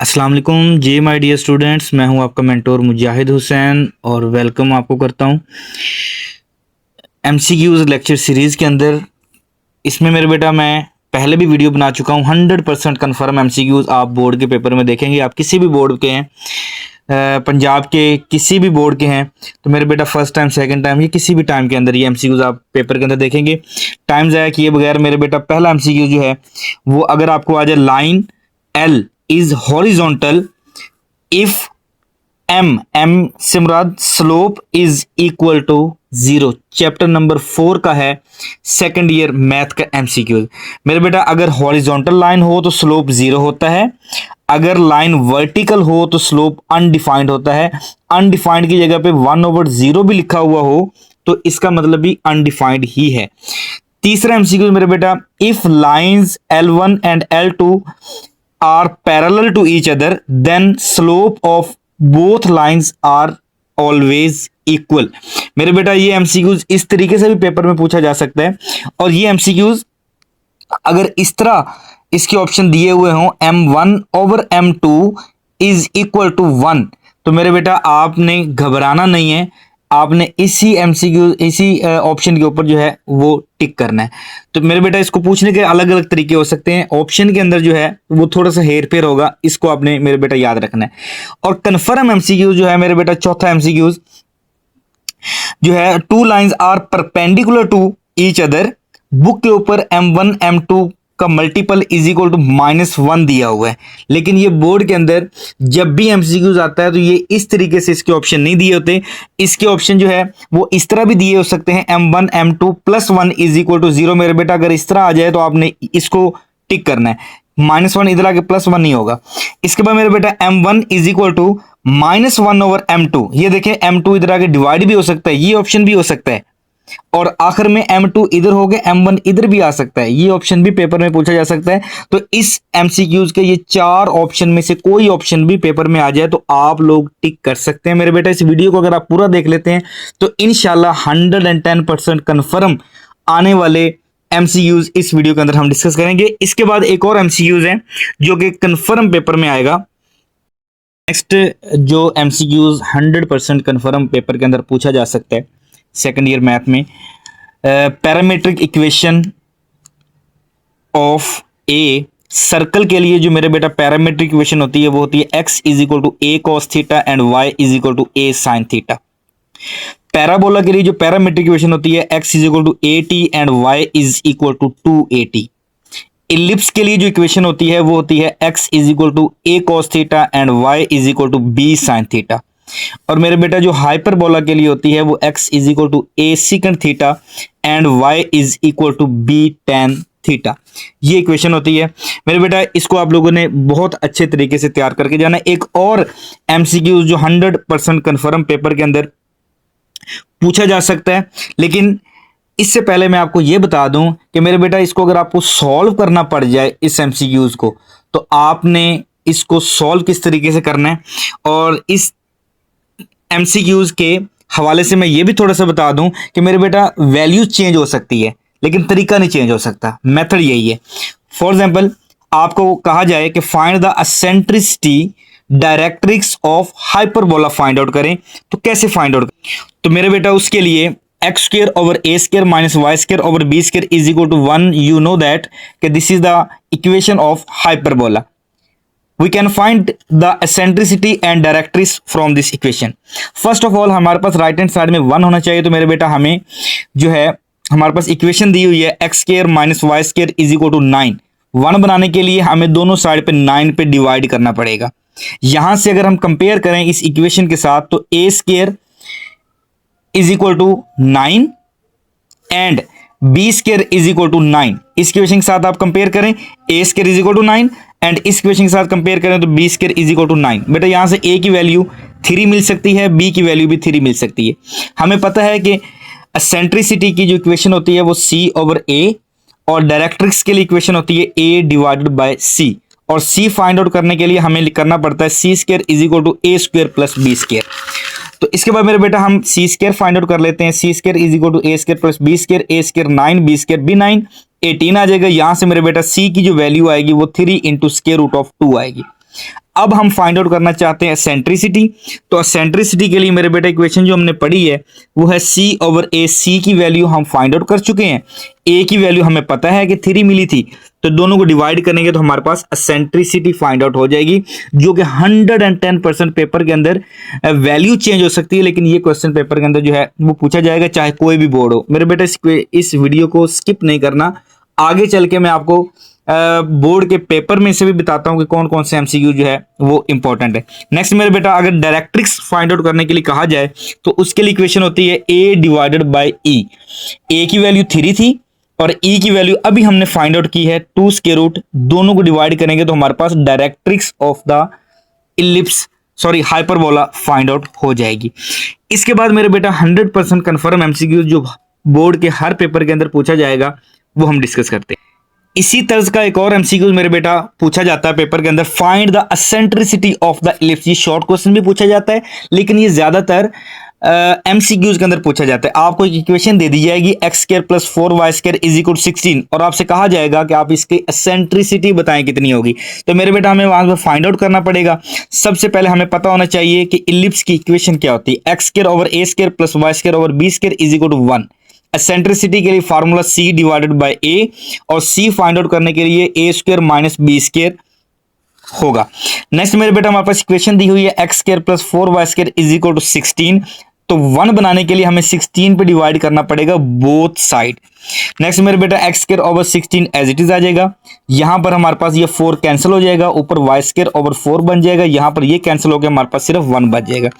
अस्सलाम वालेकुम जी my dear students. मैं हूं आपका मेंटोर मुजाहिद हुसैन और वेलकम आपको करता हूं एमसीक्यूज लेक्चर सीरीज़ के अंदर। इसमें मेरे बेटा मैं पहले भी वीडियो बना चुका हूं। 100% कन्फर्म एमसीक्यूज आप बोर्ड के पेपर में देखेंगे। आप किसी भी बोर्ड के हैं, पंजाब के किसी भी बोर्ड के हैं, तो मेरे बेटा फर्स्ट टाइम सेकंड टाइम या किसी भी टाइम के अंदर ये एमसीक्यूज आप पेपर के अंदर देखेंगे। टाइम ज़ाया किए बगैर मेरे बेटा पहला एमसीक्यू जो है वो अगर आपको आ जाए, line L is horizontal if M से मुराद slope is equal to 0। Chapter number 4 का है, सेकंड ईयर मैथ का एमसीक्यू। मेरे बेटा अगर हॉरिजॉन्टल लाइन हो तो स्लोप 0 होता है, अगर लाइन वर्टिकल हो तो स्लोप अनडिफाइंड होता है। अनडिफाइंड की जगह पे 1/0 भी लिखा हुआ हो तो इसका मतलब भी अनडिफाइंड ही है। तीसरा एमसीक्यू मेरे बेटा, if lines L1 and L2 are parallel to each other then slope of both lines are always equal। मेरे बेटा ये एमसीक्यूज इस तरीके से भी पेपर में पूछा जा सकता है। और ये एमसीक्यूज अगर इस तरह इसके ऑप्शन दिए हुए हों, M1/M2 इज इक्वल टू 1, तो मेरे बेटा आपने घबराना नहीं है, आपने इसी एमसीक्यू इसी ऑप्शन के ऊपर जो है वो टिक करना है। तो मेरे बेटा इसको पूछने के अलग अलग तरीके हो सकते हैं। ऑप्शन के अंदर जो है वो थोड़ा सा हेर फेर होगा, इसको आपने मेरे बेटा याद रखना है। और कन्फर्म एमसीक्यू जो है मेरे बेटा, चौथा एमसीक्यू जो है, two lines are perpendicular to each other. Book के ऊपर M1 M2 का मल्टीपल इज इक्वल टू -1 दिया हुआ है, लेकिन ये बोर्ड के अंदर जब भी एमसीक्यूज आता है तो ये इस तरीके से इसके ऑप्शन नहीं दिए होते। इसके ऑप्शन जो है वो इस तरह भी दिए हो सकते हैं, M1 M2 +1 is equal to 0। मेरे बेटा अगर इस तरह आ जाए तो आपने इसको टिक करना है, -1 इधर आके +1 नहीं होगा। इसके बाद मेरे बेटा M1 is equal to -1/M2। ये देखें M2 इधर आके डिवाइड भी हो सकता है, ये ऑप्शन भी हो सकता है। और आखिर में M2 इधर हो गए, M1 इधर भी आ सकता है, ये ऑप्शन भी पेपर में पूछा जा सकता है। तो इस एमसीक्यूज के ये 4 ऑप्शन में से कोई ऑप्शन भी पेपर में आ जाए तो आप लोग टिक कर सकते हैं। मेरे बेटा इस वीडियो को अगर आप पूरा देख लेते हैं तो इंशाल्लाह 110% कन्फर्म आने वाले एमसीक्यूज इस वीडियो के अंदर हम डिस्कस करेंगे। इसके बाद एक और एमसीक्यूज है जो कि कन्फर्म पेपर में आएगा। नेक्स्ट जो एमसीक्यूज 100% कन्फर्म पेपर के अंदर पूछा जा सकता है सेकंड ईयर मैथ में, parametric equation of a circle के लिए जो मेरे बेटा पैरामीट्रिक इक्वेशन होती है वो होती है x is equal to a cos theta and y is equal to a sin theta. Parabola के लिए जो पैरामीट्रिक इक्वेशन होती है x is equal to at and y is equal to 2at। Ellipse के लिए जो इक्वेशन होती है वो होती है x is equal to a cos theta and y is equal to b sin theta. और मेरे बेटा जो हाइपरबोला के लिए होती है वो x is equal to a secant theta and y is equal to b tan theta. ये इक्वेशन होती है मेरे बेटा, इसको आप लोगों ने बहुत अच्छे तरीके से तैयार करके जाना। एक और एमसीक्यू जो 100% कन्फर्म पेपर के अंदर पूछा जा सकता है, लेकिन इससे पहले मैं आपको यह बता दूं कि मेरे बेटा इसको अगर आपको सॉल्व करना पड़ जाए इस एमसीक्यूज को, तो आपने इसको सॉल्व किस तरीके से करना है। और इस एमसीक्यूज के हवाले से मैं ये भी थोड़ा सा बता दूं कि मेरे बेटा वैल्यू चेंज हो सकती है लेकिन तरीका नहीं चेंज हो सकता। मेथड यही है। फॉर एग्जांपल आपको कहा जाए कि find the eccentricity directrix of hyperbola find out करें, तो कैसे फाइंड आउट? तो मेरे बेटा उसके लिए x² over a² minus y² over b² is equal to 1। you know that कि this is the equation of hyperbola। we can find the eccentricity and directrix from this equation। first of all हमारे पास right hand side में 1 होना चाहिए। तो मेरे बेटा हमें जो है हमारे पास इक्वेशन दी हुई है x² minus y² is equal to 9। 1 बनाने के लिए हमें दोनों साइड पे 9 पे डिवाइड करना पड़ेगा। यहां से अगर हम कंपेयर करें इस इक्वेशन के साथ तो a² is equal to 9 and b² is equal to 9। इस इक्वेशन के साथ आप कंपेयर करें a² is equal to 9 and इस इक्वेशन के साथ कंपेयर करें तो b² इज इक्वल टू 9। बेटा यहां से a की वैल्यू 3 मिल सकती है, b की वैल्यू भी 3 मिल सकती है। हमें पता है कि एसेंट्रिसिटी की जो इक्वेशन होती है वो c ओवर a और डायरेक्ट्रिक्स के लिए इक्वेशन होती है a डिवाइडेड बाय c। और c फाइंड आउट करने के लिए हमें करना पड़ता है c² is equal to a² plus b²। तो इसके बाद मेरे बेटा हम c² फाइंड आउट कर लेते हैं। c² is equal to a² plus b², a² 9, b² भी 9, 18 आ जाएगा। यहां से मेरे बेटा c की जो वैल्यू आएगी वो 3 इंटू स्क्वायर रूट ऑफ 2 आएगी। अब हम फाइंड आउट करना चाहते हैं एसेंट्रिसिटी। तो एसेंट्रिसिटी के लिए मेरे बेटा इक्वेशन जो हमने पढ़ी है वो है C/A। C की वैल्यू हम फाइंड आउट कर चुके हैं, A की वैल्यू हमें पता है कि 3 मिली थी, तो दोनों को डिवाइड करेंगे तो हमारे पास एसेंट्रिसिटी फाइंड आउट हो जाएगी, जो कि 110% पेपर के अंदर वैल्यू चेंज हो सकती है, लेकिन ये क्वेश्चन पेपर के अंदर जो है वो पूछा जाएगा चाहे कोई भी बोर्ड हो। मेरे बेटा इस वीडियो को स्किप नहीं करना, आगे चल के मैं आपको बोर्ड के पेपर में से भी बताता हूं कि कौन कौन से एमसीक्यू जो है वो इंपॉर्टेंट है। नेक्स्ट मेरे बेटा, अगर डायरेक्ट्रिक्स फाइंड आउट करने के लिए कहा जाए तो उसके लिए इक्वेशन होती है A/E। A की वैल्यू 3 थी और E की वैल्यू अभी हमने फाइंड आउट की है 2√, दोनों को डिवाइड करेंगे तो हमारे पास directrix of the hyperbola find out हो जाएगी। इसके बाद मेरे बेटा 100% कंफर्म एमसीक्यू जो बोर्ड के हर पेपर के अंदर पूछा जाएगा वो हम डिस्कस करते हैं। इसी तर्ज का एक और एमसीक्यू मेरे बेटा पूछा जाता है पेपर के अंदर, find the eccentricity of the ellipse. ये शॉर्ट क्वेश्चन भी पूछा जाता है, लेकिन ये ज्यादातर एमसीक्यूज के अंदर पूछा जाता है। आपको एक इक्वेशन दे दी जाएगी x² + 4y² = 16 और आपसे कहा जाएगा कि आप इसकी एसेंट्रिसिटी बताएं कितनी होगी। तो मेरे बेटा हमें वहां पर फाइंड आउट करना पड़ेगा। सबसे पहले हमें पता होना चाहिए कि इलिप्स की इक्वेशन क्या होती है, x² + y² + b² = 1। एसेंट्रिसिटी के लिए फार्मूला C/A और C फाइंड आउट करने के लिए A² - B² होगा। नेक्स्ट मेरे बेटा हमारे पास इक्वेशन दी हुई है x² + 4y² = 16। तो 1 बनाने के लिए हमें 16 पे डिवाइड करना पड़ेगा बोथ साइड। नेक्स्ट मेरे बेटा x² / 16 एज इट इज आ जाएगा। यहां पर हमारे पास ये 4 कैंसिल हो जाएगा, ऊपर y² / 4 बन जाएगा, यहां पर ये कैंसिल होकर हमारे पास सिर्फ 1 बच जाएगा।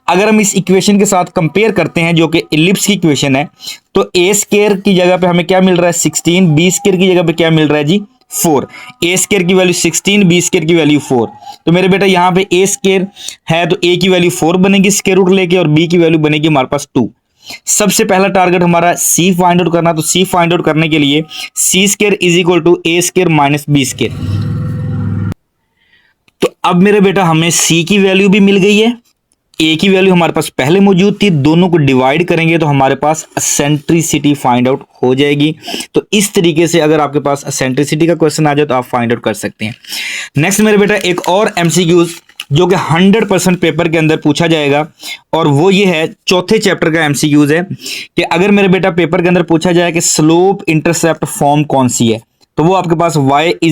अगर हम इस इक्वेशन के साथ कंपेयर करते हैं जो कि इलिप्स की इक्वेशन है, तो A² की जगह पे हमें क्या मिल रहा है 16, B² की जगह पे क्या मिल रहा है जी 4। A² की वैल्यू 16, B² की वैल्यू 4। तो मेरे बेटा यहाँ पे A² है तो A की वैल्यू 4 बनेगी स्क्वायर रूट लेके, और B की वैल्यू बनेगी हमारे पास 2। सबसे पहला टारगेट हमारा C फाइंड आउट करना, तो C फाइंड आउट करने के लिए C² = A² - B²। तो अब मेरे बेटा हमें C की वैल्यू भी मिल गई है, A की वैल्यू हमारे पास पहले मौजूद थी, दोनों को डिवाइड करेंगे तो हमारे पास एसेंट्रिसिटी फाइंड आउट हो जाएगी। तो इस तरीके से अगर आपके पास एसेंट्रिसिटी का क्वेश्चन आ जाए तो आप फाइंड आउट कर सकते हैं। नेक्स्ट मेरे बेटा एक और एमसीक्यूज जो कि 100% पेपर के अंदर पूछा जाएगा, और वो ये है चौथे चैप्टर का एमसीक्यूज है कि अगर मेरे बेटा पेपर के अंदर पूछा जाए कि स्लोप इंटरसेप्ट फॉर्म कौन सी है, तो वो आपके पास y =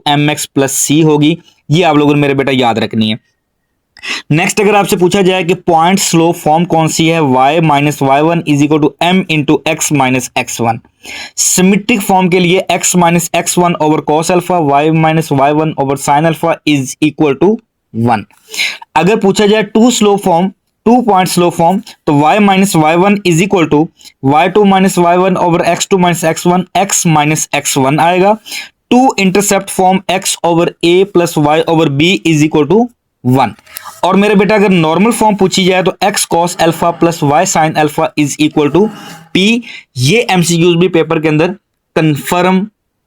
mx + c होगी। ये आप लोगों ने मेरे बेटा याद रखनी है। नेक्स्ट अगर आपसे पूछा जाए कि पॉइंट स्लोप फॉर्म कौन सी है, y - y1 = m × x - x1। Symmetric form के लिए x - x1 over cos alpha, y - y1 over sin alpha = 1। अगर पूछा जाए टू पॉइंट स्लोप फॉर्म, तो y - y1 = y2 - y1 over x2 - x1, x - x1 आएगा। Two intercept form x over a + y over b = 1। और मेरे बेटा अगर normal form पूछी जाए तो x cos alpha + y sin alpha = p। ये एमसीक्यूज भी पेपर के अंदर कंफर्म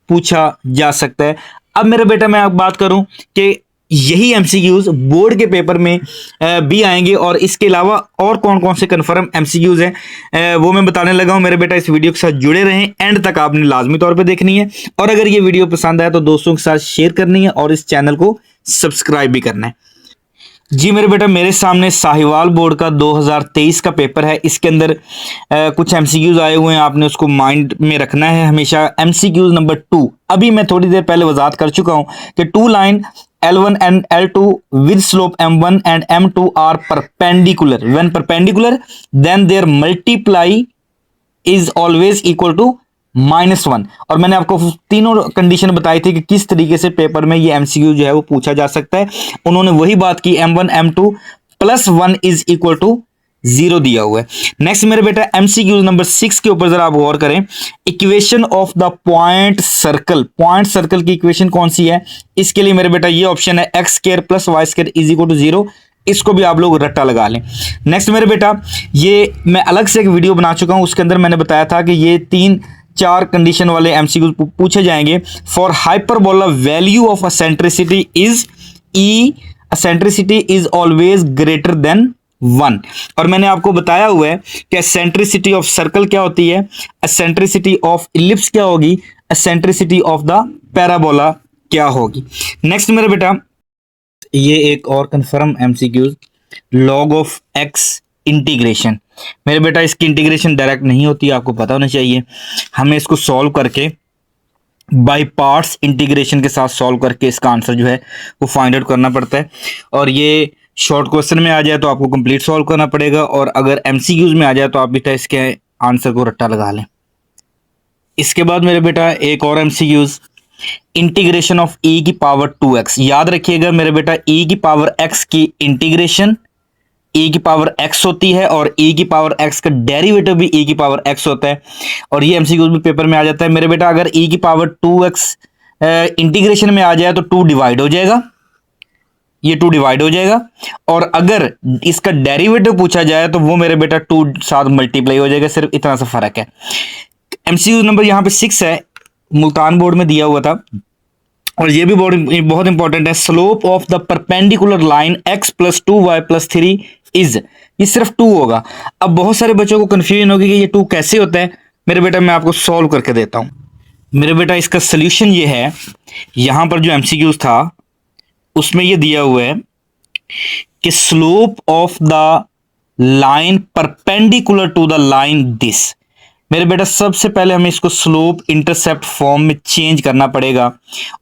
पूछा जा सकता है। अब मेरे बेटा मैं आप बात करूं कि यही एमसीक्यूज बोर्ड के पेपर में भी आएंगे, और इसके अलावा और कौन कौन से कंफर्म एमसीक्यूज हैं वो मैं बताने लगा हूं। मेरे बेटा इस वीडियो के साथ जुड़े रहें, एंड तक आपने लाजमी तौर पे देखनी है, और अगर ये वीडियो पसंद आया तो दोस्तों के साथ शेयर करनी है और इस चैनल को सब्सक्राइब भी करना है। जी मेरे बेटा मेरे सामने साहिवाल बोर्ड का 2023 का पेपर है। इसके अंदर कुछ एमसीक्यूज आए हुए हैं, आपने उसको माइंड में रखना है हमेशा। एमसीक्यूज नंबर 2, अभी मैं थोड़ी देर पहले वजाहत कर चुका हूं कि two line L1 and L2 with slope M1 and M2 are perpendicular. When perpendicular, then their multiply is always equal to -1। और मैंने आपको तीनों कंडीशन बताई थी कि किस तरीके से पेपर में ये एमसीक्यू जो है वो पूछा जा सकता है। उन्होंने वही बात की, M1 M2 + 1 = 0 दिया हुआ है। नेक्स्ट मेरे बेटा एमसीक्यू नंबर 6 के ऊपर जरा आप गौर करें। Equation of the point circle की इक्वेशन कौन सी है? इसके लिए मेरे बेटा ये ऑप्शन है x² + y² = 0। इसको भी आप लोग रट्टा लगा लें। नेक्स्ट मेरे बेटा ये मैं अलग से एक वीडियो बना चुका हूं, उसके अंदर मैंने बताया था कि ये 3-4 कंडीशन वाले एमसीक्यू पूछे जाएंगे। For hyperbola value of eccentricity is eccentricity is always greater than 1। और मैंने आपको बताया हुआ है कि एसेंट्रिसिटी ऑफ सर्कल क्या होती है, एसेंट्रिसिटी ऑफ इलिप्स क्या होगी, एसेंट्रिसिटी ऑफ द पैराबोला क्या होगी। नेक्स्ट मेरे बेटा ये एक और confirm MCQs, log of x integration. मेरे बेटा इसकी इंटीग्रेशन डायरेक्ट नहीं होती, आपको पता होना चाहिए। हमें इसको सॉल्व करके बाय पार्ट्स इंटीग्रेशन के साथ सॉल्व करके इसका आंसर जो है वो फाइंड आउट करना पड़ता है। और ये शॉर्ट क्वेश्चन में आ जाए तो आपको कंप्लीट सॉल्व करना पड़ेगा, और अगर एमसीक्यूज में आ जाए तो आप बेटा इसके आंसर को रट्टा लगा लें। इसके बाद मेरे बेटा एक और एमसीक्यूज, इंटीग्रेशन ऑफ e की पावर 2x। याद रखिएगा मेरे बेटा e की पावर x की इंटीग्रेशन e की पावर x होती है, और e की पावर x का डेरिवेटिव भी e की पावर x होता है। और ये एमसीक्यूज भी पेपर में आ जाता है मेरे बेटा। अगर e की पावर 2x इंटीग्रेशन में आ जाए तो 2 डिवाइड हो जाएगा, ये 2 डिवाइड हो जाएगा। और अगर इसका डेरिवेटिव पूछा जाए तो वो मेरे बेटा 2 साथ मल्टीप्लाई हो जाएगा। सिर्फ इतना सा फर्क है। एमसीक्यू नंबर यहां पे 6 है, मुल्तान बोर्ड में दिया हुआ था, और ये भी बहुत इंपॉर्टेंट है। Slope of the perpendicular line x plus 2y plus 3 is, ये सिर्फ 2 होगा। अब बहुत सारे बच्चों को कंफ्यूजन होगी कि ये 2 कैसे होता है। मेरे बेटा मैं आपको सॉल्व करके देता हूं। मेरे बेटा इसका सोल्यूशन ये है, यहां पर जो एमसीक्यूज था उसमें ये दिया हुआ है कि slope of the line perpendicular to the line this. मेरे बेटा सबसे पहले हमें इसको स्लोप इंटरसेप्ट फॉर्म में चेंज करना पड़ेगा,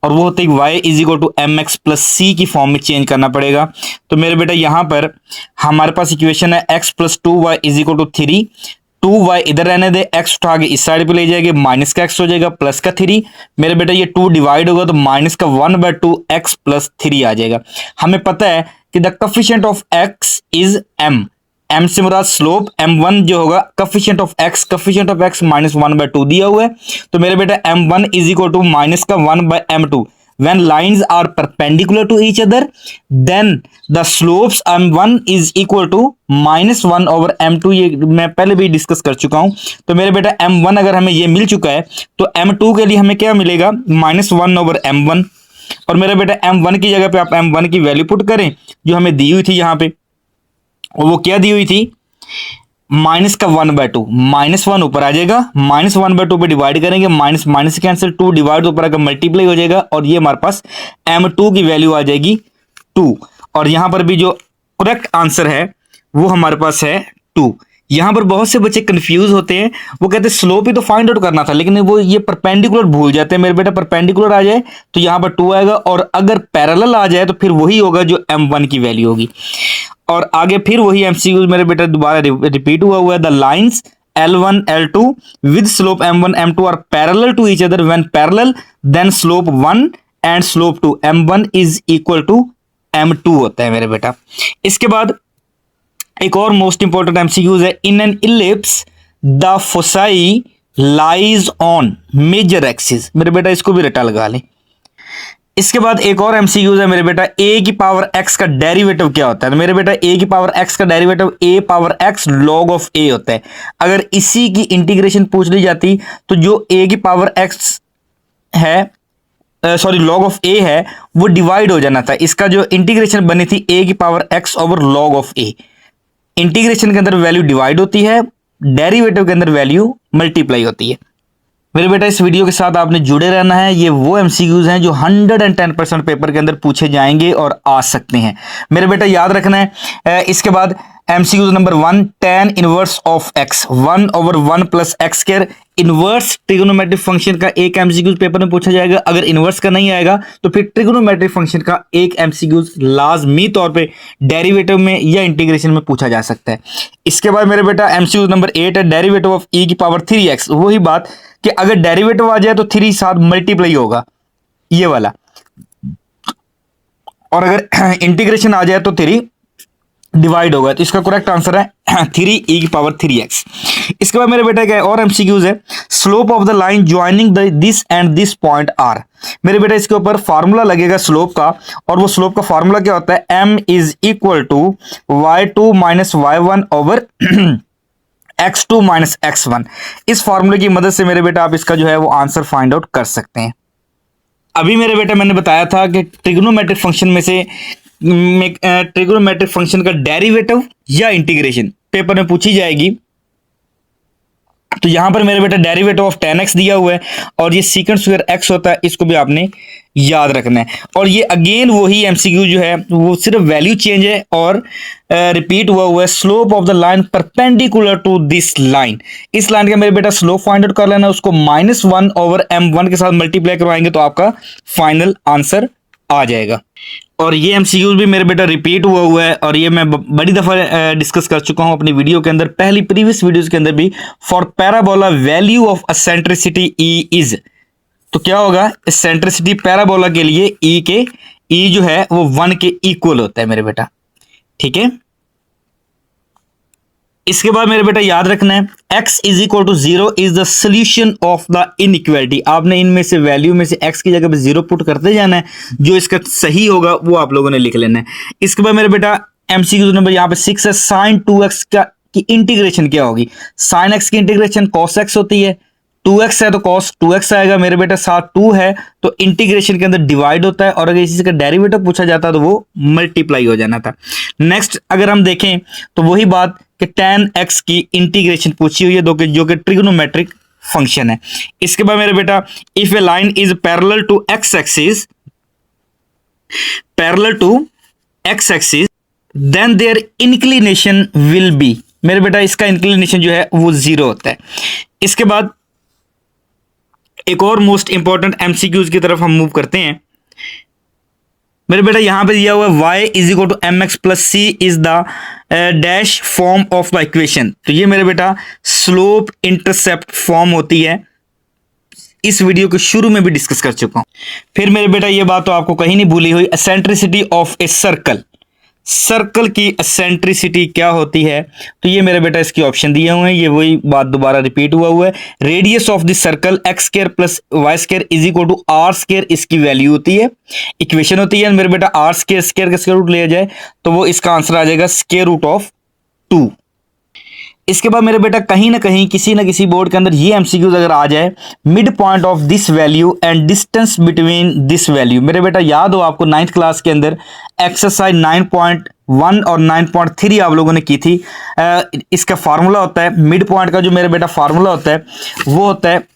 और वो होते ही y is equal to M X plus C की फॉर्म में चेंज करना पड़ेगा। तो मेरे बेटा यहां पर हमारे पास इक्वेशन है x plus 2y is equal to 3। 2y इधर रहने दे, x उठा के इस साइड पे ले जाएंगे, माइनस का x हो जाएगा प्लस का 3। मेरे बेटा ये 2 डिवाइड होगा तो माइनस का 1/2 x प्लस 3 आ जाएगा। हमें पता है कि the coefficient of x is m, m से मुराद स्लोप, m1 जो होगा कोफिशिएंट ऑफ x माइनस 1/2 दिया हुआ है। तो मेरे बेटा m1 is equal to minus का 1/m2। when lines are perpendicular to each other then the slopes m1 is equal to -1 over m2। ये मैं पहले भी डिस्कस कर चुका हूं। तो मेरे बेटा m1 अगर हमें ये मिल चुका है तो m2 के लिए हमें क्या मिलेगा, -1 over m1। और मेरे बेटा m1 की जगह पे आप m1 की वैल्यू पुट करें जो हमें दी हुई थी यहाँ पे, और वो क्या दी हुई थी, माइनस का 1/2, -1 ऊपर आ जाएगा, -1/2 पे डिवाइड करेंगे, माइनस माइनस कैंसिल, 2 डिवाइड ऊपर आकर मल्टीप्लाई हो जाएगा, और ये हमारे पास m2 की वैल्यू आ जाएगी 2। और यहां पर भी जो करेक्ट आंसर है वो हमारे पास है 2। यहां पर बहुत से बच्चे कंफ्यूज होते हैं, वो कहते हैं स्लोप ही तो फाइंड आउट करना था, लेकिन वो ये परपेंडिकुलर भूल जाते हैं। मेरे बेटा परपेंडिकुलर आ जाए तो यहां पर 2 आएगा, और अगर पैरेलल आ जाए तो फिर वही होगा जो m1 की वैल्यू होगी। और आगे फिर वही एमसीक्यू मेरे बेटा दोबारा रिपीट हुआ है। The lines L1 L2 with slope m1 m2 are parallel to each other, when parallel then slope 1 and slope 2 m1 is equal to m2 होता है मेरे बेटा। इसके बाद एक और मोस्ट इंपॉर्टेंट एमसीक्यूज है, in an ellipse the foci lies on major axis. मेरे बेटा इसको भी रटा लगा लें। इसके बाद एक और एमसीक्यूज है मेरे बेटा, a की पावर x का डेरिवेटिव क्या होता है। तो मेरे बेटा a की पावर x का derivative a power x log of a होता है। अगर इसी की इंटीग्रेशन पूछ ली जाती तो जो a की पावर x है, सॉरी log ऑफ a है, वो डिवाइड हो जाना था। इसका जो इंटीग्रेशन बनी थी a की power x over log of a। Integration के अंदर वैल्यू डिवाइड होती है, डेरिवेटिव के अंदर वैल्यू मल्टीप्लाई होती है। मेरे बेटा इस वीडियो के साथ आपने जुड़े रहना है। ये वो एमसीक्यूज हैं जो 110% पेपर के अंदर पूछे जाएंगे और आ सकते हैं। मेरे बेटा याद रखना है। इसके बाद MCQs number 1, tan inverse of x 1 over 1 plus x square. Inverse trigonometric function का एक एमसीक्यूज पेपर में पूछा जाएगा। अगर इनवर्स का नहीं आएगा तो फिर ट्रिगोनोमेट्रिक फंक्शन का एक एमसीक्यूज लाजमी तौर पे डेरिवेटिव में या इंटीग्रेशन में पूछा जा सकता है। इसके बाद मेरे बेटा एमसीक्यूज नंबर 8 है, डेरिवेटिव ऑफ e की पावर 3x। वही बात कि अगर डेरिवेटिव आ जाए तो 3 साथ मल्टीप्लाई होगा, ये वाला, और अगर इंटीग्रेशन आ जाए तो 3 डिवाइड होगा। तो इसका करेक्ट आंसर है 3e की पावर 3x। इसके बाद मेरे बेटा क्या है और एमसीक्यूज है, slope of the line joining this and this point R. मेरे बेटा इसके ऊपर फार्मूला लगेगा स्लोप का, और वो स्लोप का फार्मूला क्या होता है, m is equal to y2 minus y1 over x2 minus x1। इस फार्मूले की मदद से मेरे बेटा आप इसका जो है वो आंसर फाइंड आउट कर सकते हैं। अभी मेरे बेटा मैंने बताया था कि ट्रिग्नोमेट्रिक फंक्शन में से ट्रिग्नोमेट्रिक फंक्शन का डेरिवेटिव या इंटीग्रेशन पेपर में पूछी जाएगी। तो यहां पर मेरे बेटा डेरिवेटिव ऑफ tan x दिया हुआ है, और ये सीकेंट स्क्वायर x होता है, इसको भी आपने याद रखना है। और ये अगेन वही एमसीक्यू जो है वो सिर्फ वैल्यू चेंज है और रिपीट हुआ है। Slope of the line perpendicular to this line, इस लाइन का मेरे बेटा स्लोप फाइंड आउट कर लेना, उसको -1/m1 के साथ मल्टीप्लाई करवाएंगे तो आपका फाइनल आंसर आ जाएगा। और ये एमसीक्यूज भी मेरे बेटा रिपीट हुआ है और ये मैं बड़ी दफा डिस्कस कर चुका हूं अपनी वीडियो के अंदर, पहली प्रीवियस वीडियोस के अंदर भी। For parabola value of eccentricity E is, तो क्या होगा, एसेंट्रिसिटी पैराबोला के लिए ई के ई जो है वो 1 के इक्वल होता है मेरे बेटा, ठीक है। इसके बाद मेरे बेटा याद रखना है x is equal to 0 is the solution of the inequality. आपने इनमें से वैल्यू में से x की जगह पे 0 पुट करते जाना है, जो इसका सही होगा वो आप लोगों ने लिख लेना है। इसके बाद मेरे बेटा एमसीक्यू नंबर यहाँ पे 6 है, साइन 2x का की इंटीग्रेशन क्या होगी। साइन x की इंटीग्रेशन cos x होती है, 2x है तो cos 2x आएगा मेरे बेटा, साथ 2 है तो इंटीग्रेशन के अंदर डिवाइड होता है, और अगर इसी का डेरिवेटिव पूछा जाता तो वो मल्टीप्लाई हो जाना था। नेक्स्ट अगर हम देखें तो वही बात कि tan x की इंटीग्रेशन पूछी हुई है जो कि ट्रिग्नोमेट्रिक फंक्शन है। इसके बाद मेरे बेटा if a line is parallel to x axis then their inclination will be, मेरे बेटा इसका इंक्लिनेशन जो है वो 0 होता है। इसके बाद एक और मोस्ट इंपॉर्टेंट एमसीक्यूज की तरफ हम मूव करते हैं। मेरे बेटा यहां पे दिया हुआ है y is equal to mx plus c is the dash form of the equation, तो ये मेरे बेटा स्लोप इंटरसेप्ट फॉर्म होती है, इस वीडियो के शुरू में भी डिस्कस कर चुका हूं। फिर मेरे बेटा ये बात तो आपको कहीं नहीं भूली हुई, eccentricity of a circle, circle की एसेंट्रिसिटी क्या होती है, तो ये मेरे बेटा इसकी ऑप्शन दिए हुए हैं, ये वही बात दोबारा रिपीट हुआ है। Radius of the circle x square plus y square is equal to r square, इसकी वैल्यू होती है, इक्वेशन होती है मेरे बेटा। r स्क्वायर स्क्वायर का स्क्वायर रूट लिया जाए तो वो इसका आंसर आ जाएगा स्क्वायर रूट ऑफ 2। इसके बाद मेरे बेटा कहीं ना कहीं किसी ना किसी बोर्ड के अंदर ये एमसीक्यूज अगर आ जाए, mid point of this value and distance between this value, मेरे बेटा याद हो आपको 9th क्लास के अंदर एक्सरसाइज 9.1 और 9.3 आप लोगों ने की थी। इसका फार्मूला होता है मिड पॉइंट का, जो मेरे बेटा फार्मूला होता है वो होता है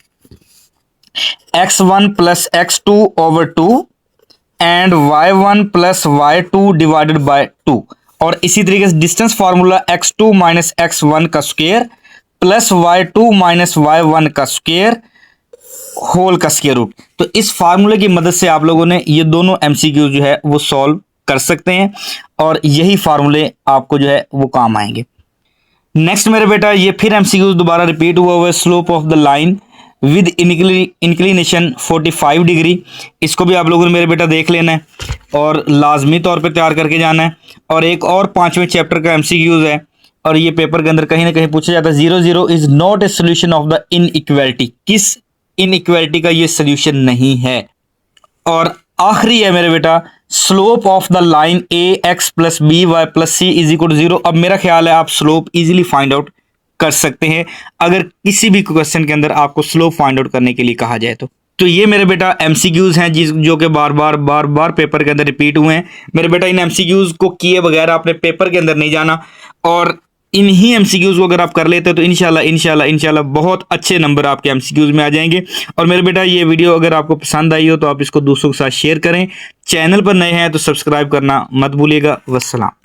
x1 plus x2 over 2 and y1 plus y2 divided by 2, और इसी तरीके से distance formula x2 minus x1 का square plus y2 minus y1 का स्क्वायर होल का स्क्वायर रूट। तो इस फार्मूले की मदद से आप लोगों ने ये दोनों एमसीक्यू जो है वो सॉल्व कर सकते हैं, और यही फार्मूले आपको जो है वो काम आएंगे। नेक्स्ट मेरे बेटा ये फिर एमसीक्यू दोबारा रिपीट हुआ है, slope of the line with inclination 45 degree, इसको भी आप लोगों ने मेरे बेटा देख लेना है और लाजमी तौर पे तैयार करके जाना है। और एक और 5वें चैप्टर का एमसीक्यूज है, और ये पेपर के अंदर कहीं ना कहीं पूछा जाता है 0 is not a solution of the inequality, किस इनइक्वालिटी का ये सोल्यूशन नहीं है। और आखिरी है मेरे बेटा slope of the line a x plus b y plus c is equal to 0। अब मेरा ख्याल है आप स्लोप इजीली फाइंड आउट कर सकते हैं अगर किसी भी क्वेश्चन के अंदर आपको स्लोप फाइंड आउट करने के लिए कहा जाए तो ये मेरे बेटा एमसीक्यूज हैं जो कि बार बार पेपर के अंदर रिपीट हुए हैं। मेरे बेटा इन एमसीक्यूज को किए बगैर आपने पेपर के अंदर नहीं जाना, और इन्हीं एमसीक्यूज को अगर आप कर लेते हैं तो इंशाल्लाह बहुत अच्छे नंबर आपके एमसीक्यूज में आ जाएंगे। और मेरे बेटा ये वीडियो अगर आपको पसंद आई हो तो आप इसको दूसरों के साथ शेयर करें, चैनल पर नए हैं तो सब्सक्राइब करना मत भूलिएगा। वस्सलाम।